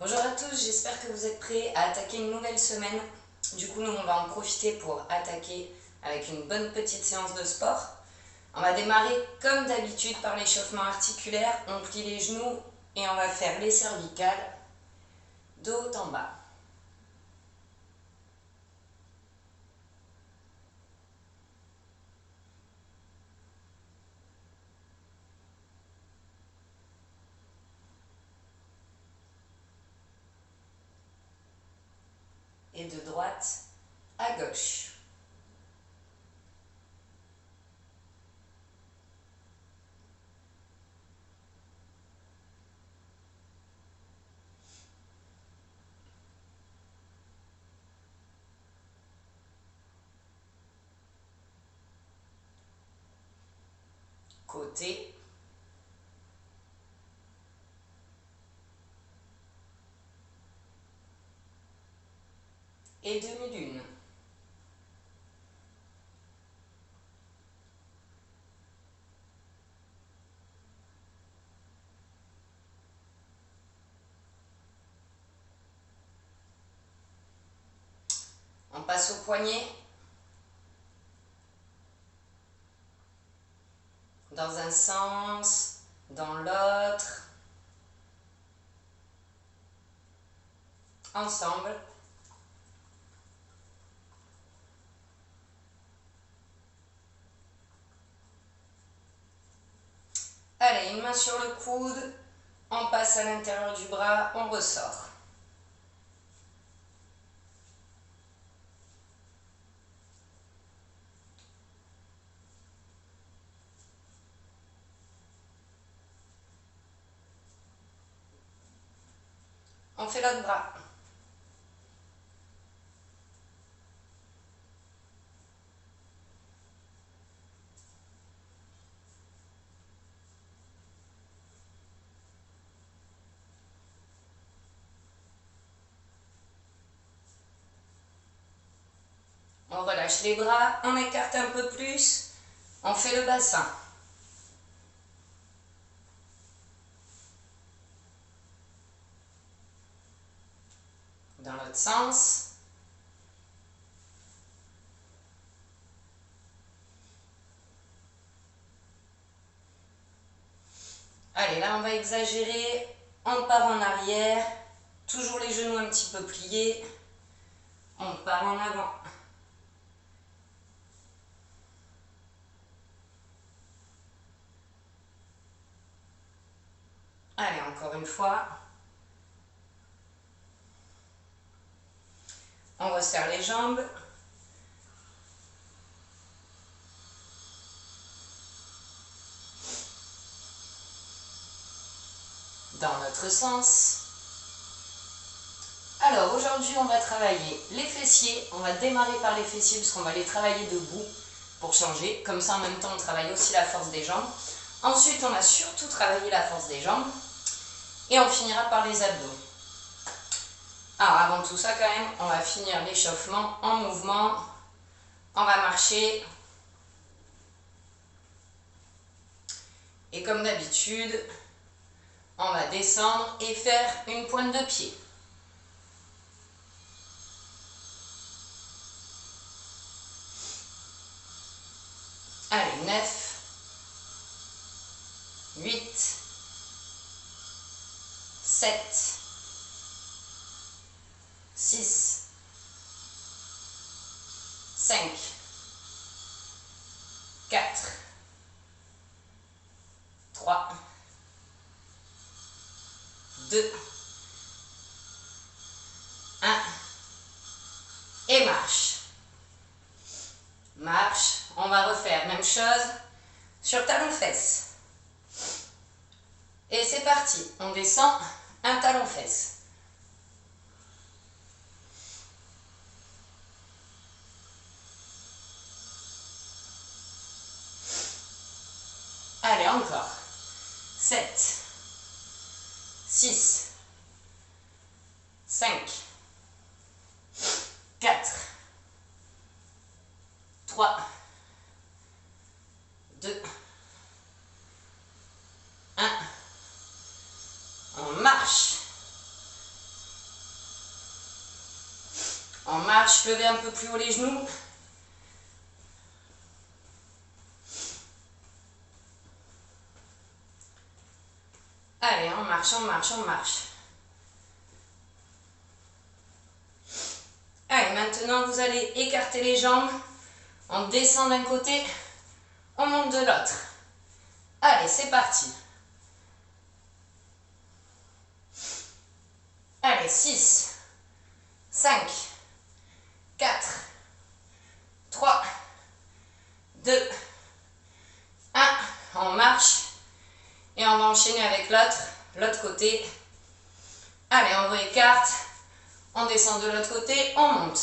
Bonjour à tous, j'espère que vous êtes prêts à attaquer une nouvelle semaine. Du coup, nous, on va en profiter pour attaquer avec une bonne petite séance de sport. On va démarrer comme d'habitude par l'échauffement articulaire. On plie les genoux et on va faire les cervicales de haut en bas. Et de droite à gauche. Côté. Et demi-lune. On passe au poignet. Dans un sens, dans l'autre. Ensemble. Allez, une main sur le coude. On passe à l'intérieur du bras, on ressort. On fait l'autre bras. On relâche les bras, on écarte un peu plus, on fait le bassin. Dans l'autre sens. Allez, là on va exagérer, on part en arrière, toujours les genoux un petit peu pliés, on part en avant. Allez, encore une fois. On resserre les jambes. Dans l'autre sens. Alors aujourd'hui on va travailler les fessiers, on va démarrer par les fessiers parce qu'on va les travailler debout pour changer, comme ça en même temps on travaille aussi la force des jambes. Ensuite on va surtout travailler la force des jambes et on finira par les abdos. Alors avant tout ça quand même, on va finir l'échauffement en mouvement, on va marcher et comme d'habitude on va descendre et faire une pointe de pied. Allez, 9, 8, 7, 6, 5, 4, 3, 2, 1 et marche. Marche, on va refaire même chose sur talon-fesse. Et c'est parti, on descend un talon-fesse. Allez, encore. 7, 6, 5, 4, 3, 2, 1. On marche. On marche, levez un peu plus haut les genoux. Allez, on marche, on marche, on marche. Allez, maintenant vous allez écarter les jambes. On descend d'un côté, on monte de l'autre. Allez, c'est parti. Allez, 6, 5, 4, 3, 2, 1. On marche et on va enchaîner avec l'autre côté. Allez, on réécarte, on descend de l'autre côté, on monte.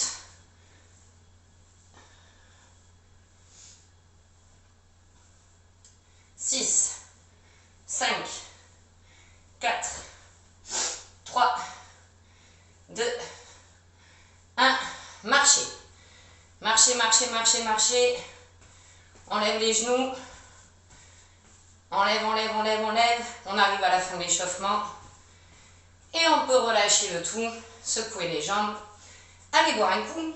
6, 5, 4, 3, 2, 1. Marchez. Marchez, marchez, marchez, marchez. On lève les genoux. On lève, on lève, on lève, on lève. On arrive à la fin de l'échauffement. Et on peut relâcher le tout. Secouer les jambes. Allez boire un coup.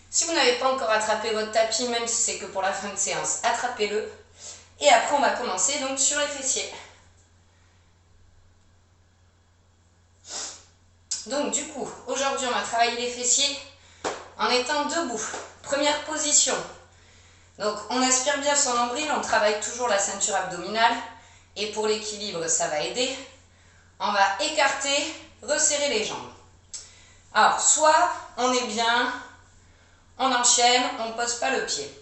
Si vous n'avez pas encore attrapé votre tapis, même si c'est que pour la fin de séance, attrapez-le. Et après, on va commencer donc sur les fessiers. Donc du coup, aujourd'hui, on va travailler les fessiers en étant debout. Première position. Donc on aspire bien son nombril, on travaille toujours la ceinture abdominale. Et pour l'équilibre, ça va aider. On va écarter, resserrer les jambes. Alors, soit on est bien, on enchaîne, on ne pose pas le pied.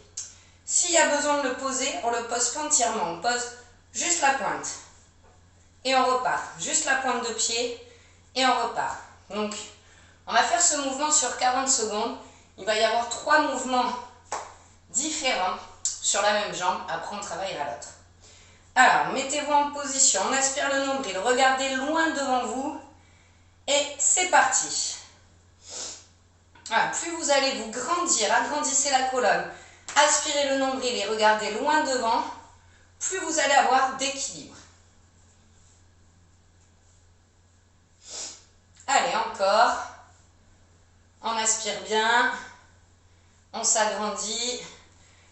S'il y a besoin de le poser, on ne le pose pas entièrement, on pose juste la pointe. Et on repart, juste la pointe de pied et on repart. Donc, on va faire ce mouvement sur 40 secondes. Il va y avoir 3 mouvements différents sur la même jambe. Après, on travaillera l'autre. Alors, mettez-vous en position, on aspire le nombril, regardez loin devant vous et c'est parti. Voilà, plus vous allez vous grandir, agrandissez la colonne, aspirez le nombril et regardez loin devant, plus vous allez avoir d'équilibre. Allez, encore. On aspire bien, on s'agrandit.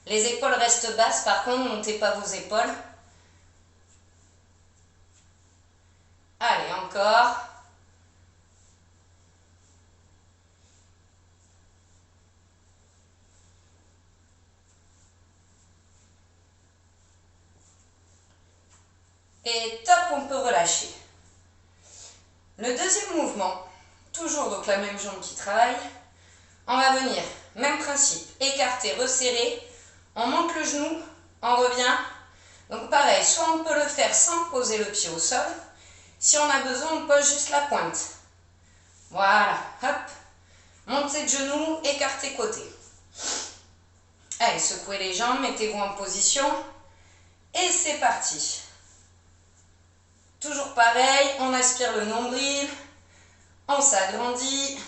Les épaules restent basses, par contre, ne montez pas vos épaules. Allez, encore. Et top, on peut relâcher. Le deuxième mouvement, toujours donc la même jambe qui travaille. On va venir, même principe, écarter, resserrer. On monte le genou, on revient. Donc pareil, soit on peut le faire sans poser le pied au sol. Si on a besoin, on pose juste la pointe. Voilà, hop. Montez de genoux, écartez côté. Allez, secouez les jambes, mettez-vous en position. Et c'est parti. Toujours pareil, on aspire le nombril, on s'agrandit,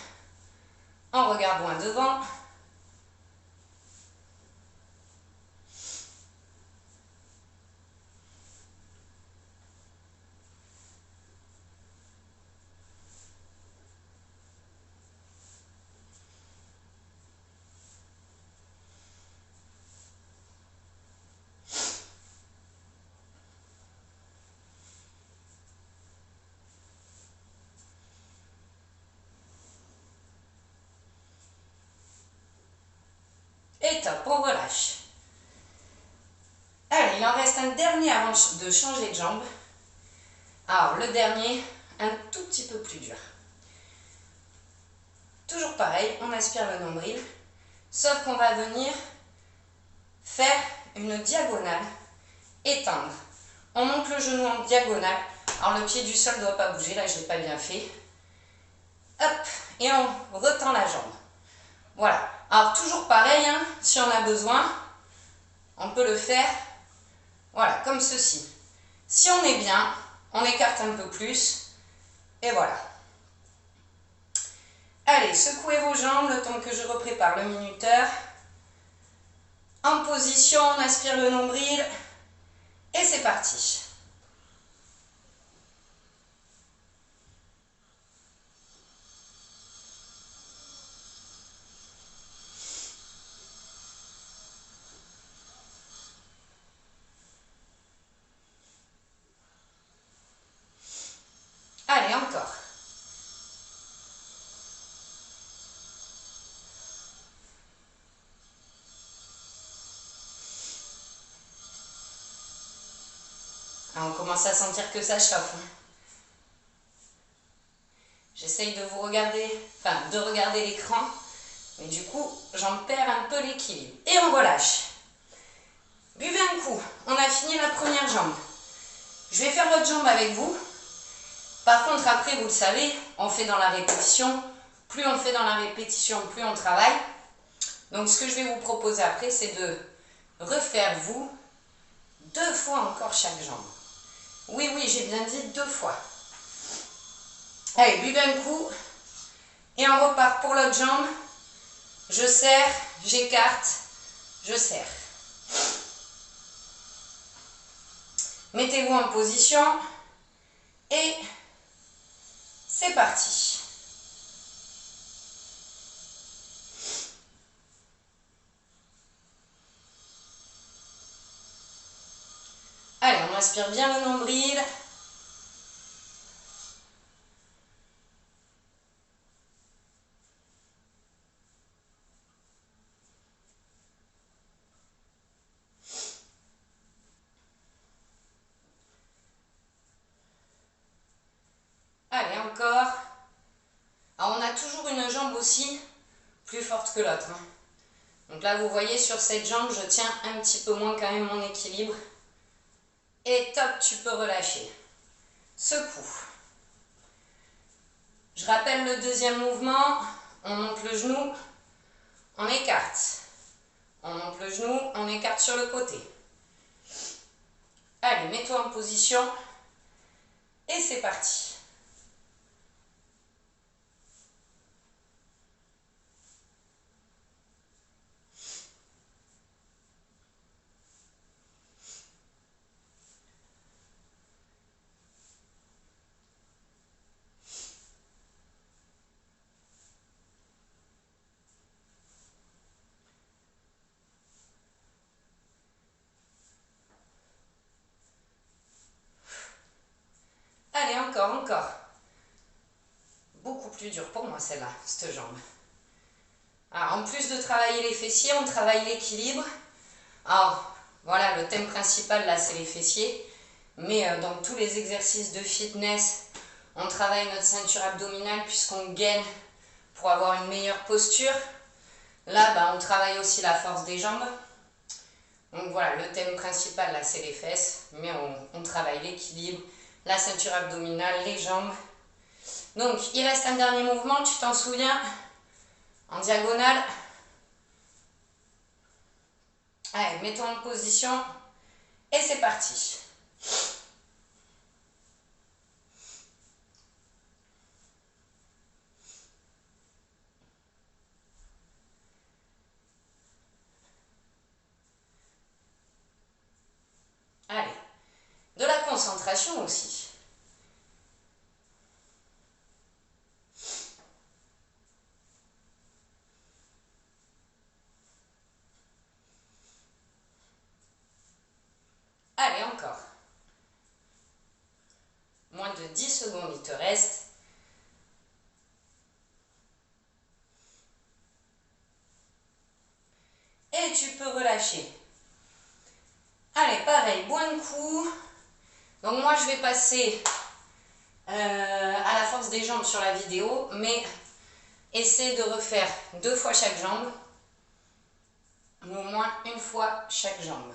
on regarde loin devant. Et top, on relâche. Allez, il en reste un dernier avant de changer de jambe. Alors, le dernier, un tout petit peu plus dur. Toujours pareil, on aspire le nombril, sauf qu'on va venir faire une diagonale, étendre. On monte le genou en diagonale. Alors, le pied du sol ne doit pas bouger, là je ne l'ai pas bien fait. Hop, et on retend la jambe. Voilà. Alors, toujours pareil, hein, si on a besoin, on peut le faire, voilà, comme ceci. Si on est bien, on écarte un peu plus, et voilà. Allez, secouez vos jambes le temps que je reprépare le minuteur. En position, on aspire le nombril, et c'est parti. Allez, encore. Ah, on commence à sentir que ça chauffe. J'essaye de vous regarder, enfin de regarder l'écran, mais du coup, j'en perds un peu l'équilibre. Et on relâche. Buvez un coup. On a fini la première jambe. Je vais faire l'autre jambe avec vous. Par contre, après, vous le savez, on fait dans la répétition. Plus on fait dans la répétition, plus on travaille. Donc, ce que je vais vous proposer après, c'est de refaire, vous, 2 fois encore chaque jambe. Oui, oui, j'ai bien dit 2 fois. Allez, buvez un coup. Et on repart pour l'autre jambe. Je serre, j'écarte, je serre. Mettez-vous en position. Et c'est parti. Allez, on inspire bien le nombril. Allez, encore. Alors, on a toujours une jambe aussi plus forte que l'autre. Donc là, vous voyez, sur cette jambe, je tiens un petit peu moins quand même mon équilibre. Et top, tu peux relâcher. Secoue. Je rappelle le deuxième mouvement. On monte le genou, on écarte. On monte le genou, on écarte sur le côté. Allez, mets-toi en position. Et c'est parti. Allez, encore, encore. Beaucoup plus dur pour moi celle-là, cette jambe. Alors, en plus de travailler les fessiers, on travaille l'équilibre. Alors, voilà, le thème principal là, c'est les fessiers. Mais dans tous les exercices de fitness, on travaille notre ceinture abdominale puisqu'on gaine pour avoir une meilleure posture. Là, on travaille aussi la force des jambes. Donc voilà, le thème principal là, c'est les fesses. Mais on travaille l'équilibre, la ceinture abdominale, les jambes. Donc, il reste un dernier mouvement, tu t'en souviens? En diagonale. Allez, mets-toi en position. Et c'est parti. Allez, de la concentration aussi. Allez, encore. Moins de 10 secondes, il te reste. Et tu peux relâcher. Allez, pareil, bois un coup. Donc moi, je vais passer à la force des jambes sur la vidéo, mais essaie de refaire 2 fois chaque jambe, ou au moins 1 fois chaque jambe.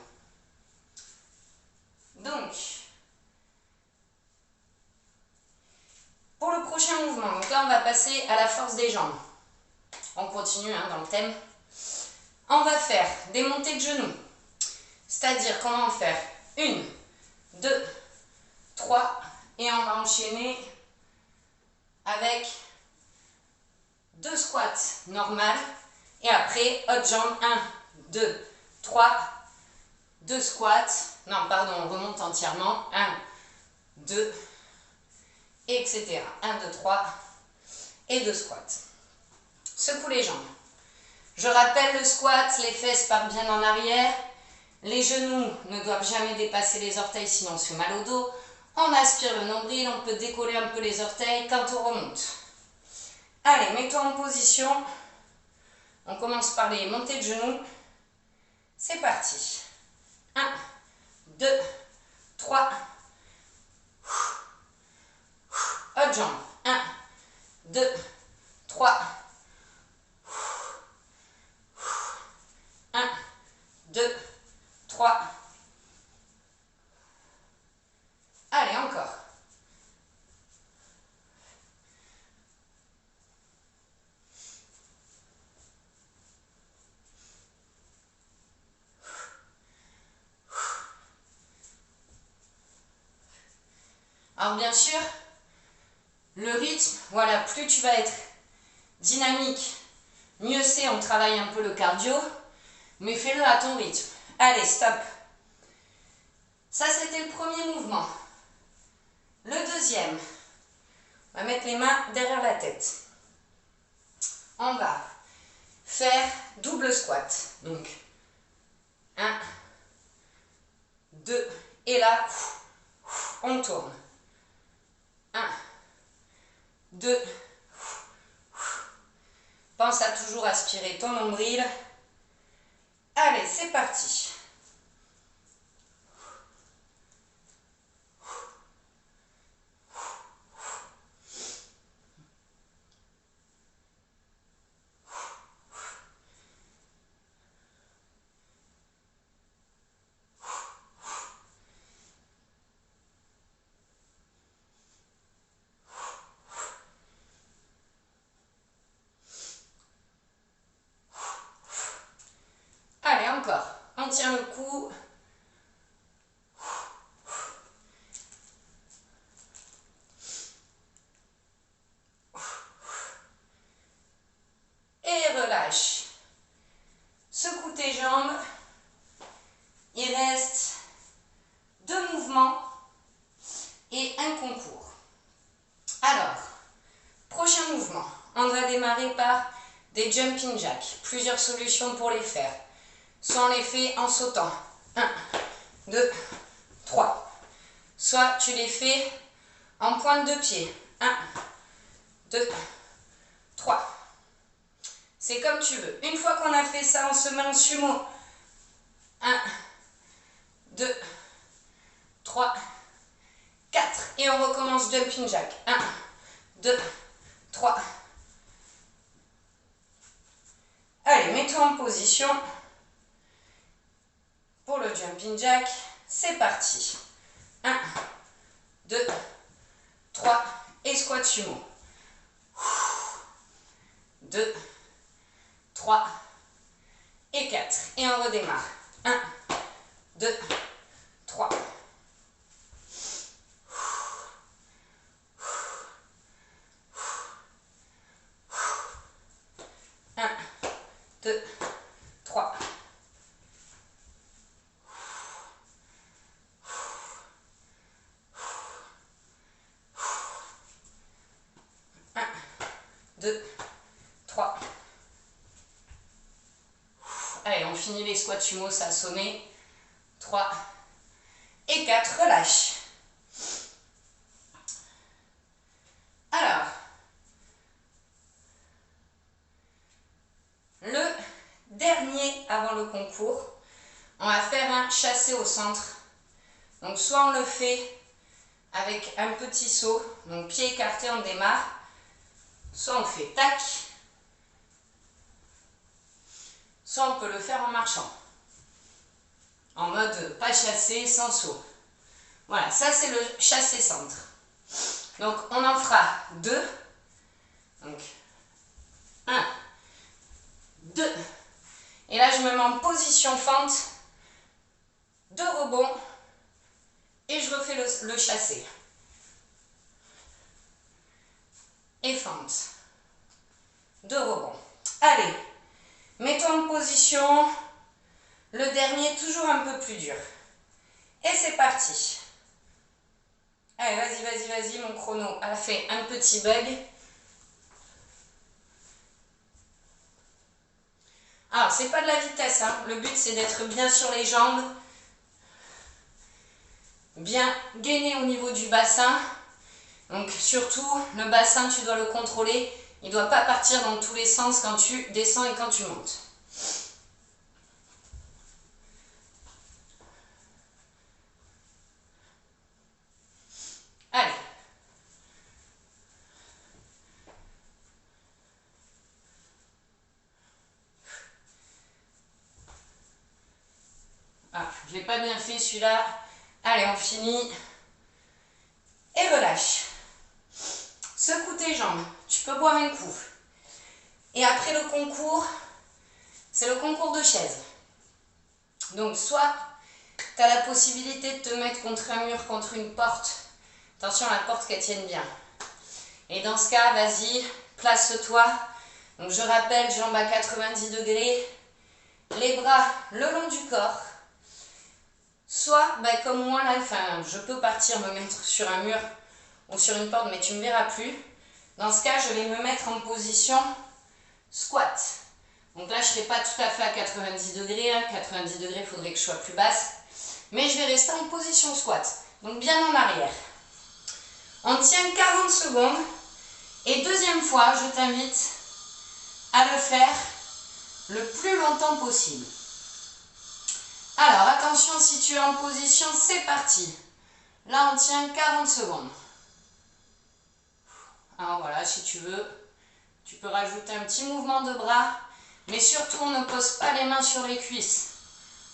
Donc, pour le prochain mouvement, donc là, on va passer à la force des jambes. On continue dans le thème. On va faire des montées de genoux. C'est-à-dire qu'on va en faire 1, 2, 3 et on va enchaîner avec 2 squats normales et après autre jambe 1, 2, 3, 2 squats, non pardon on remonte entièrement, 1, 2, etc. 1, 2, 3 et 2 squats. Secoue les jambes. Je rappelle le squat, les fesses partent bien en arrière, les genoux ne doivent jamais dépasser les orteils sinon on se fait mal au dos. On aspire le nombril, on peut décoller un peu les orteils quand on remonte. Allez, mets-toi en position. On commence par les montées de genoux. C'est parti. 1, 2, 3. Autre jambe. 1, 2, 3. 1, 2, 3. Allez, encore. Alors bien sûr, le rythme, voilà, plus tu vas être dynamique, mieux c'est, on travaille un peu le cardio, mais fais-le à ton rythme. Allez, stop. Ça, c'était le premier mouvement. Le deuxième, on va mettre les mains derrière la tête. On va faire double squat. Donc, 1, 2, et là, on tourne. 1, 2, pense à toujours aspirer ton nombril. Allez, c'est parti. Allez, encore. On tient le cou. Et relâche. Secoue tes jambes. Il reste 2 mouvements et un concours. Alors, prochain mouvement. On va démarrer par des jumping jacks. Plusieurs solutions pour les faire. Soit on les fait en sautant. 1, 2, 3. Soit tu les fais en pointe de pied. 1, 2, 3. C'est comme tu veux. Une fois qu'on a fait ça, on se met en sumo. 1, 2, 3, 4. Et on recommence jumping jack. 1, 2, 3. Allez, mets-toi en position. Pour le jumping jack, c'est parti. 1, 2, 3 et squat sumo. 2, 3 et 4. Et on redémarre. 1, 2, 3. 1, 2, 3. 1, 2, 3. Allez, on finit les squats sumo, ça a sonné. 3 et 4, relâche. Alors, le dernier avant le concours, on va faire un chassé au centre. Donc soit on le fait avec un petit saut, donc pied écarté, on démarre. Soit on fait tac, soit on peut le faire en marchant. En mode pas chassé, sans saut. Voilà, ça c'est le chassé centre. Donc on en fera 2. Donc 1, 2. Et là je me mets en position fente, 2 rebonds et je refais le chassé. Et fente. 2 rebonds. Allez, mets-toi en position. Le dernier, toujours un peu plus dur. Et c'est parti. Allez, vas-y, mon chrono a fait un petit bug. Alors, c'est pas de la vitesse, hein. Le but c'est d'être bien sur les jambes. bien gainer au niveau du bassin. Donc surtout, le bassin, tu dois le contrôler. Il ne doit pas partir dans tous les sens quand tu descends et quand tu montes. Allez. Ah, je ne l'ai pas bien fait celui-là. Allez, on finit. Et relâche. Secoue tes jambes. Tu peux boire un coup. Et après le concours, c'est le concours de chaise. Donc soit tu as la possibilité de te mettre contre un mur, contre une porte. Attention à la porte qu'elle tienne bien. Et dans ce cas, vas-y, place-toi. Donc je rappelle, jambes à 90 degrés. Les bras le long du corps. Soit, comme moi là, je peux partir me mettre sur un mur ou sur une porte, mais tu ne me verras plus. Dans ce cas, je vais me mettre en position squat. Donc là, je ne serai pas tout à fait à 90 degrés. 90 degrés, il faudrait que je sois plus basse. Mais je vais rester en position squat. Donc bien en arrière. On tient 40 secondes. Et deuxième fois, je t'invite à le faire le plus longtemps possible. Alors, attention, si tu es en position, c'est parti. Là, on tient 40 secondes. Alors voilà, si tu veux, tu peux rajouter un petit mouvement de bras. Mais surtout, on ne pose pas les mains sur les cuisses.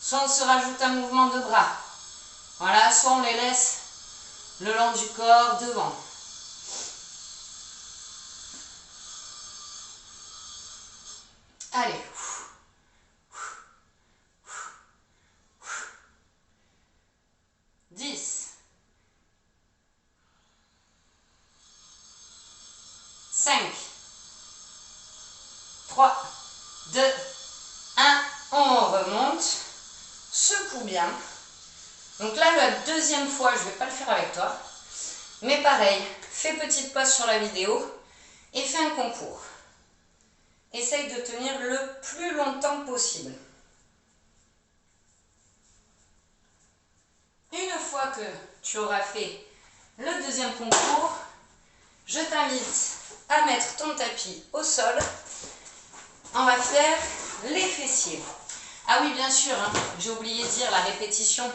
Soit on se rajoute un mouvement de bras. Voilà, soit on les laisse le long du corps, devant. Allez. 10, 5, 3, 2, 1, on remonte, secoue bien. Donc là, la deuxième fois, je ne vais pas le faire avec toi, mais pareil, fais petite pause sur la vidéo et fais un concours. Essaye de tenir le plus longtemps possible. Une fois que tu auras fait le deuxième concours, je t'invite à mettre ton tapis au sol. On va faire les fessiers. Ah oui, bien sûr, j'ai oublié de dire la répétition.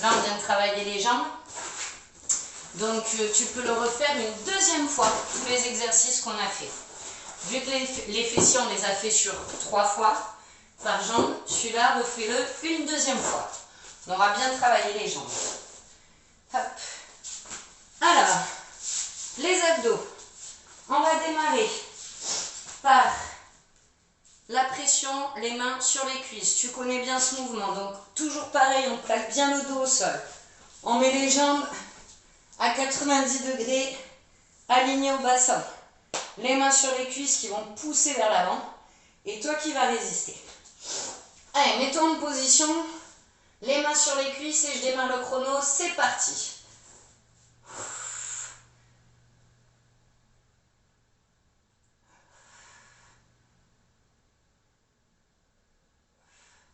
Là, on vient de travailler les jambes. Donc, tu peux le refaire une deuxième fois, tous les exercices qu'on a fait. Vu que les fessiers, on les a fait sur 3 fois par jambe, celui-là, refais-le une deuxième fois. On aura bien travaillé les jambes. Hop. Alors, les abdos. On va démarrer par la pression, les mains sur les cuisses. Tu connais bien ce mouvement, donc toujours pareil, on plaque bien le dos au sol. On met les jambes à 90 degrés, alignées au bassin. Les mains sur les cuisses qui vont pousser vers l'avant. Et toi qui vas résister. Allez, mets-toi en position. Les mains sur les cuisses et je démarre le chrono. C'est parti.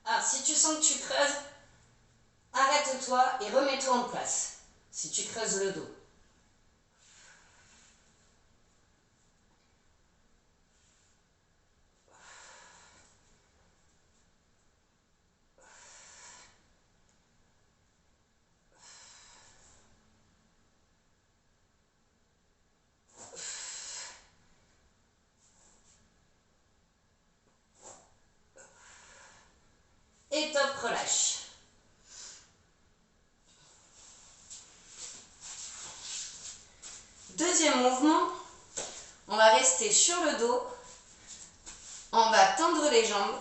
Ah, si tu sens que tu creuses, arrête-toi et remets-toi en place. Si tu creuses le dos. Et top, relâche. Deuxième mouvement, on va rester sur le dos, on va tendre les jambes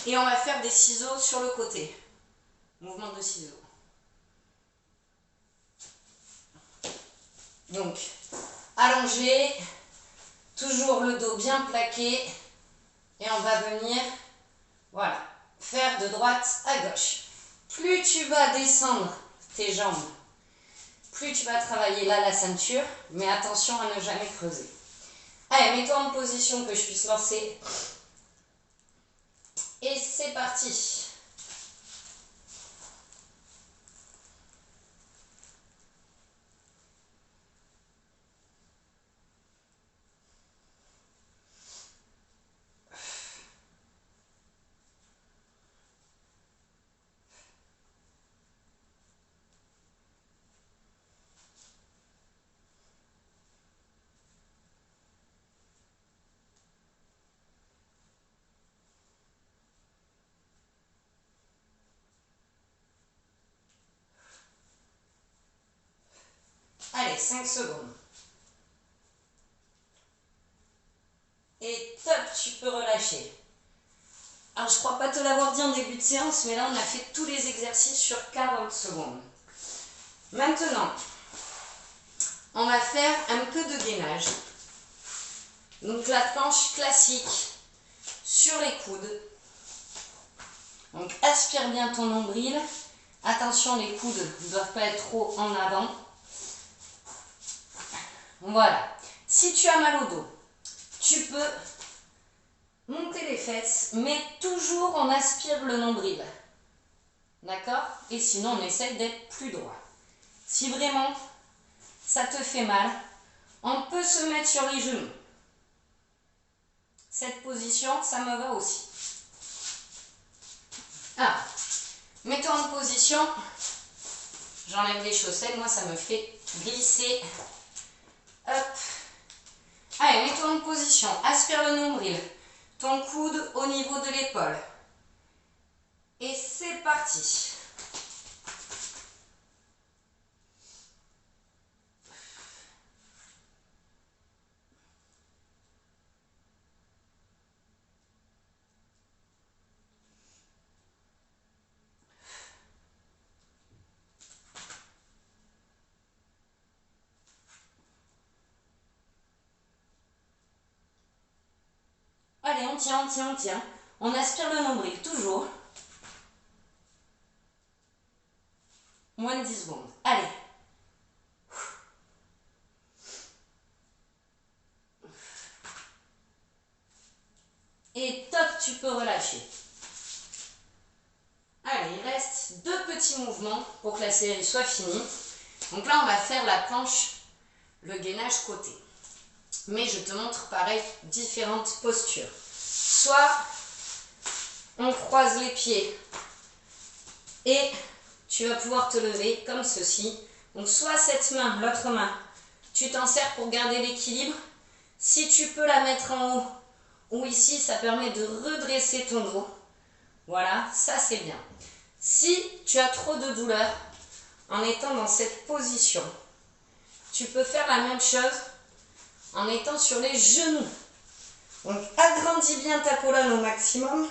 et on va faire des ciseaux sur le côté. Mouvement de ciseaux. Donc, allongé, toujours le dos bien plaqué et on va venir, voilà, faire de droite à gauche. Plus tu vas descendre tes jambes, plus tu vas travailler là la ceinture, mais attention à ne jamais creuser. Allez, mets-toi en position que je puisse lancer. Et c'est parti. 5 secondes. Et top, tu peux relâcher. Alors, je ne crois pas te l'avoir dit en début de séance, mais là, on a fait tous les exercices sur 40 secondes. Maintenant, on va faire un peu de gainage. Donc, la planche classique sur les coudes. Donc, aspire bien ton nombril. Attention, les coudes ne doivent pas être trop en avant. Voilà. Si tu as mal au dos, tu peux monter les fesses, mais toujours on aspire le nombril. D'accord? Et sinon, on essaie d'être plus droit. Si vraiment ça te fait mal, on peut se mettre sur les genoux. Cette position, ça me va aussi. Ah, mets-toi en position. J'enlève les chaussettes, moi ça me fait glisser. Hop. Allez, mets-toi en position. Aspire le nombril. Ton coude au niveau de l'épaule. Et c'est parti. Allez, on tient, on tient, on tient. On aspire le nombril, toujours. Moins de 10 secondes. Allez. Et top, tu peux relâcher. Allez, il reste 2 petits mouvements pour que la série soit finie. Donc là, on va faire la planche, le gainage côté. Mais je te montre pareil différentes postures. Soit on croise les pieds et tu vas pouvoir te lever comme ceci. Donc soit cette main, l'autre main, tu t'en sers pour garder l'équilibre. Si tu peux la mettre en haut ou ici, ça permet de redresser ton dos. Voilà, ça c'est bien. Si tu as trop de douleur en étant dans cette position, tu peux faire la même chose en étant sur les genoux. Donc agrandis bien ta colonne au maximum,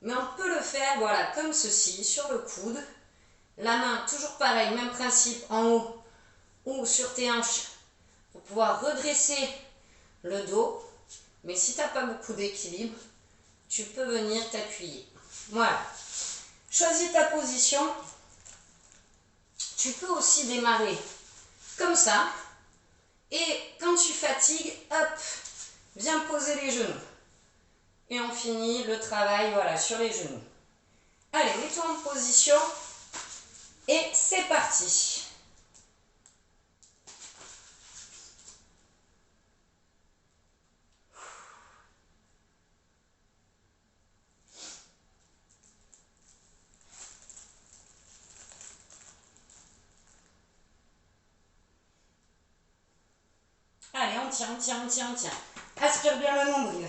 mais on peut le faire, voilà, comme ceci, sur le coude. La main, toujours pareil, même principe, en haut ou sur tes hanches, pour pouvoir redresser le dos. Mais si tu n'as pas beaucoup d'équilibre, tu peux venir t'appuyer. Voilà. Choisis ta position. Tu peux aussi démarrer comme ça. Et quand tu fatigues, hop, viens poser les genoux. Et on finit le travail, voilà, sur les genoux. Allez, mets-toi en position. Et c'est parti. Allez, on tient, on tient, on tient, on tient. Aspire bien le nombril.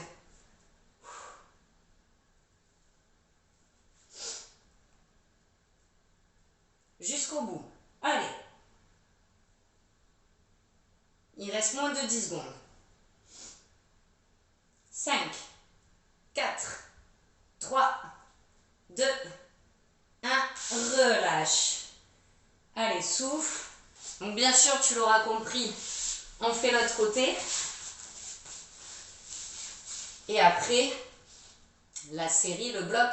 Jusqu'au bout. Allez. Il reste moins de 10 secondes. 5, 4, 3, 2, 1. Relâche. Allez, souffle. Donc bien sûr, tu l'auras compris, on fait l'autre côté. Et après, la série, le bloc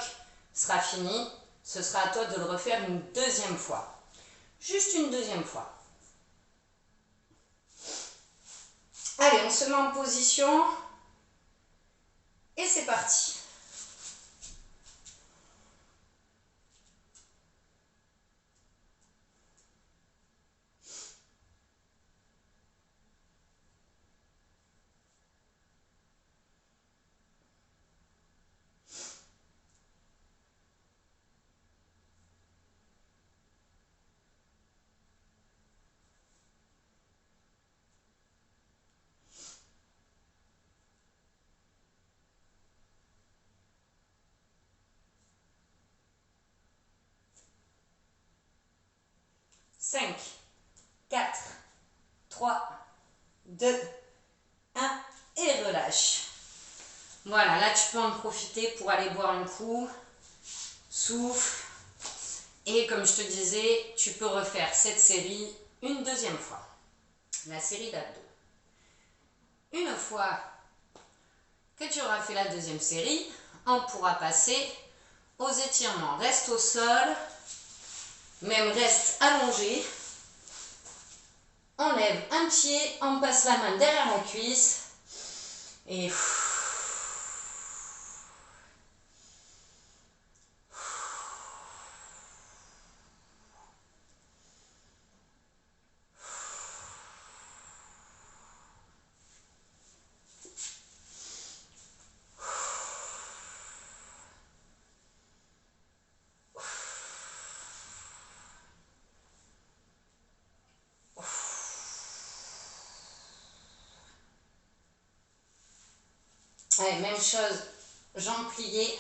sera fini. Ce sera à toi de le refaire une deuxième fois. Juste une deuxième fois. Allez, on se met en position. Et c'est parti. 2, 1 et relâche. Voilà, là tu peux en profiter pour aller boire un coup, souffle. Et comme je te disais, tu peux refaire cette série une deuxième fois, la série d'abdos. Une fois que tu auras fait la deuxième série, on pourra passer aux étirements. Reste au sol, même reste allongé. On lève un pied, on passe la main derrière la cuisse et allez, même chose, jambes pliées.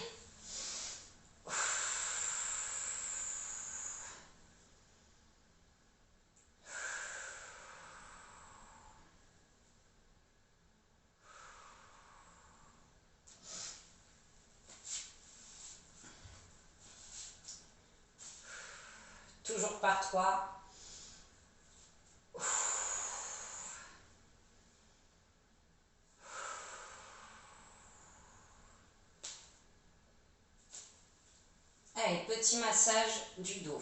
Toujours par 3. Allez, petit massage du dos.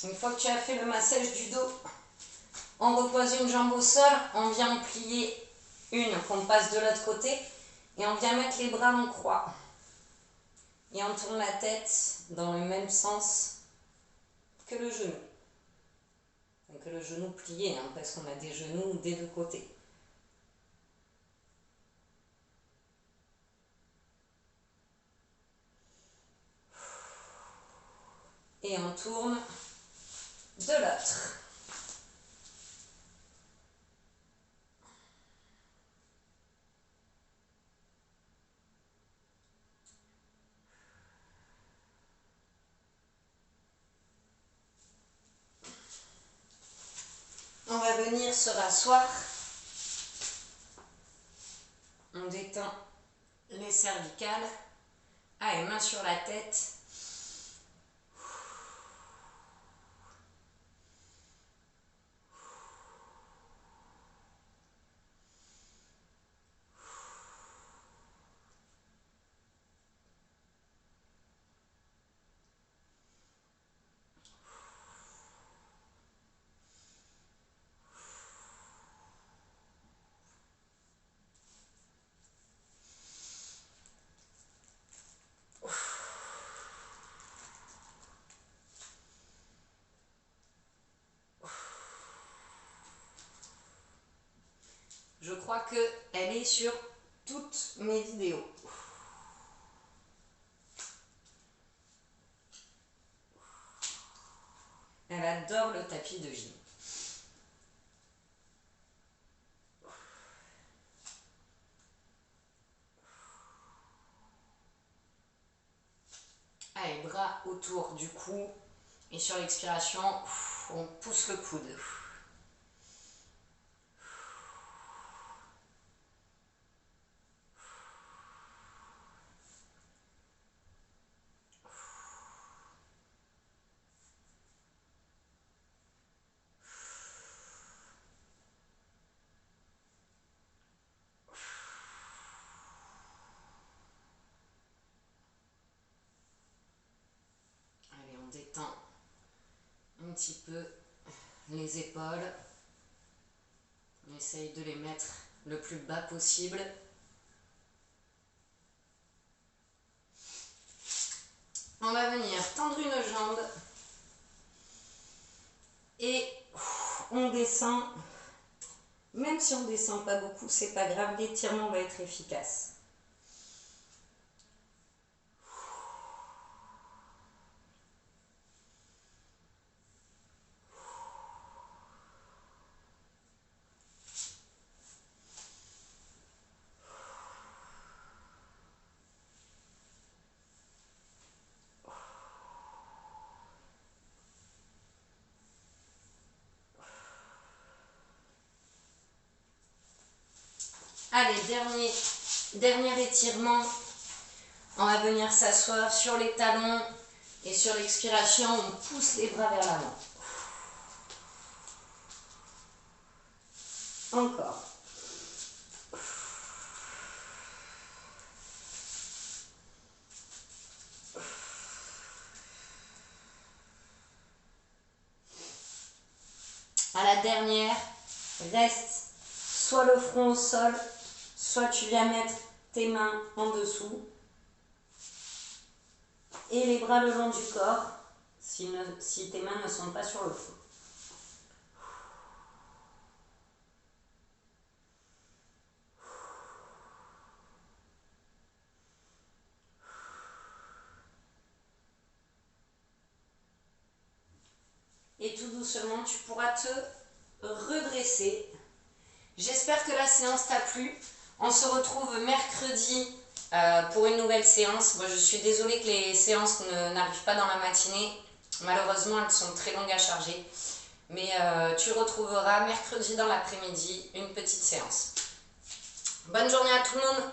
Une fois que tu as fait le massage du dos, on repose une jambe au sol, on vient en plier une qu'on passe de l'autre côté et on vient mettre les bras en croix. Et on tourne la tête dans le même sens que le genou. Donc le genou plié, hein, parce qu'on a des genoux des deux côtés. Et on tourne de l'autre. On va venir se rasseoir. On détend les cervicales. Allez, main sur la tête. Je crois qu'elle est sur toutes mes vidéos. Elle adore le tapis de gym. Allez, bras autour du cou. Et sur l'expiration, on pousse le coude. Allez, on détend un petit peu les épaules. On essaye de les mettre le plus bas possible. On va venir tendre une jambe et on descend. Même si on ne descend pas beaucoup, c'est pas grave, l'étirement va être efficace. Allez, dernier étirement. On va venir s'asseoir sur les talons et sur l'expiration, on pousse les bras vers l'avant. Encore. À la dernière, reste soit le front au sol, soit tu viens mettre tes mains en dessous et les bras le long du corps si tes mains ne sont pas sur le front. Et tout doucement, tu pourras te redresser. J'espère que la séance t'a plu. On se retrouve mercredi pour une nouvelle séance. Moi, je suis désolée que les séances n'arrivent pas dans la matinée. Malheureusement, elles sont très longues à charger. Mais tu retrouveras mercredi dans l'après-midi une petite séance. Bonne journée à tout le monde!